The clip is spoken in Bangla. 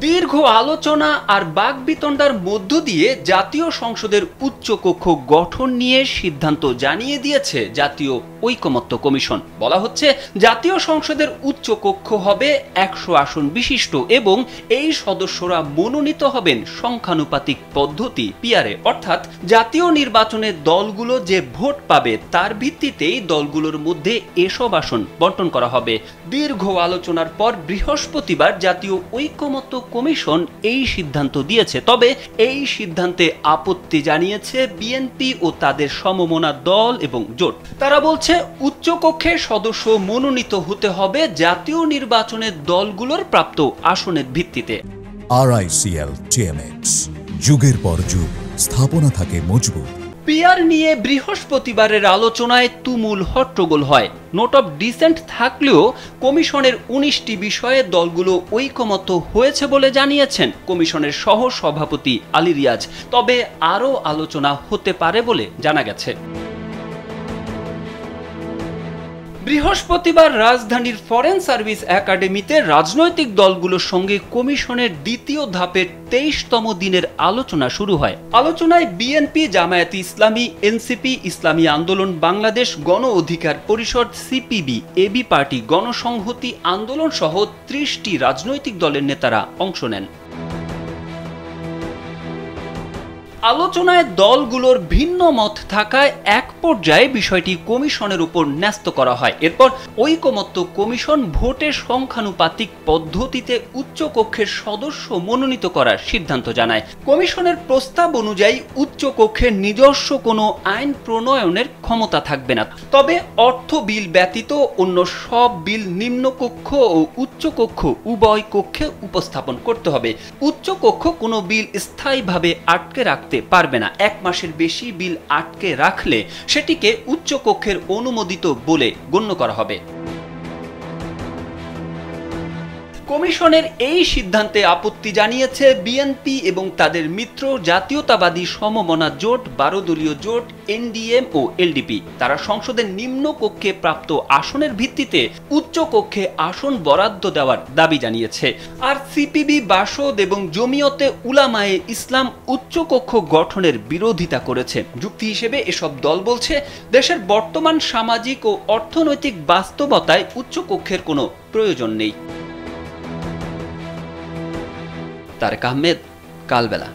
দীর্ঘ আলোচনা আর বাকবিতণ্ডার মধ্য দিয়ে জাতীয় সংসদের উচ্চকক্ষ গঠন নিয়ে সিদ্ধান্ত জানিয়ে দিয়েছে জাতীয় ঐকমত্য কমিশন। বলা হচ্ছে জাতীয় সংসদের উচ্চকক্ষ হবে 100 আসন বিশিষ্ট এবং এই সদস্যরা মনোনীত হবেন সংখ্যানুপাতিক পদ্ধতি পিআরে, অর্থাৎ জাতীয় নির্বাচনে দলগুলো যে ভোট পাবে তার ভিত্তিতেই দলগুলোর মধ্যে এসব আসন বণ্টন করা হবে। দীর্ঘ আলোচনার পর বৃহস্পতিবার জাতীয় ঐকমত্য কমিশন এই সিদ্ধান্ত দিয়েছে। তবে এই সিদ্ধান্তে আপত্তি জানিয়েছে বিএনপি ও তাদের সমমনা দল এবং জোট। তারা বলছে উচ্চকক্ষের সদস্য মনোনীত হতে হবে জাতীয় নির্বাচনের দলগুলোর প্রাপ্ত আসনের ভিত্তিতে। RICL TMX, যুগের পর যুগ স্থাপনা থাকে মজবুত। পিআর নিয়ে বৃহস্পতিবারের আলোচনায় তুমুল হট্টগোল হয়। নোট অফ ডিসেন্ট থাকলেও কমিশনের 19টি বিষয়ে দলগুলো ঐকমত্য হয়েছে বলে জানিয়েছেন কমিশনের সহ সভাপতি আলী রিয়াজ। তবে আরও আলোচনা হতে পারে বলে জানা গেছে। বৃহস্পতিবার রাজধানীর ফরেন সার্ভিস একাডেমিতে রাজনৈতিক দলগুলোর সঙ্গে কমিশনের দ্বিতীয় ধাপের 23তম দিনের আলোচনা শুরু হয়। আলোচনায় বিএনপি, জামায়াতে ইসলামী, এনসিপি, ইসলামী আন্দোলন বাংলাদেশ, গণ অধিকার পরিষদ, সিপিবি, এবি পার্টি, গণসংহতি আন্দোলন সহ 30টি রাজনৈতিক দলের নেতারা অংশ নেন। আলোচনায় দলগুলোর ভিন্ন মত থাকায় এক পর্যায়ে বিষয়টি কমিশনের উপর ন্যস্ত করা হয়। এরপর ঐকমত্য কমিশন ভোটের সংখ্যানুপাতিক পদ্ধতিতে উচ্চকক্ষের সদস্য মনোনীত করার সিদ্ধান্ত জানায়। কমিশনের প্রস্তাব অনুযায়ী উচ্চকক্ষের নিজস্ব কোনো আইন প্রণয়নের ক্ষমতা থাকবে না। তবে অর্থ বিল ব্যতীত অন্য সব বিল নিম্নকক্ষ ও উচ্চকক্ষ উভয় কক্ষে উপস্থাপন করতে হবে। উচ্চকক্ষ কোনো বিল স্থায়ীভাবে আটকে রাখতে পারবে না। 1 মাসের বেশি বিল আটকে রাখলে সেটিকে উচ্চকক্ষের অনুমোদিত বলে গণ্য করা হবে। কমিশনের এই সিদ্ধান্তে আপত্তি জানিয়েছে বিএনপি এবং তাদের মিত্র জাতীয়তাবাদী সমমনা জোট, 12 দলীয় জোট, এনডিএম ও এলডিপি। তারা সংসদের নিম্ন কক্ষে প্রাপ্ত আসনের ভিত্তিতে উচ্চ কক্ষে আসন বরাদ্দ দেওয়ার দাবি জানিয়েছে। আর সিপিবি, বাসদ এবং জমিয়তে উলামায়ে ইসলাম উচ্চকক্ষ গঠনের বিরোধিতা করেছে। যুক্তি হিসেবে এসব দল বলছে দেশের বর্তমান সামাজিক ও অর্থনৈতিক বাস্তবতায় উচ্চকক্ষের কোনো প্রয়োজন নেই। তারেক আহমেদ, কালবেলা।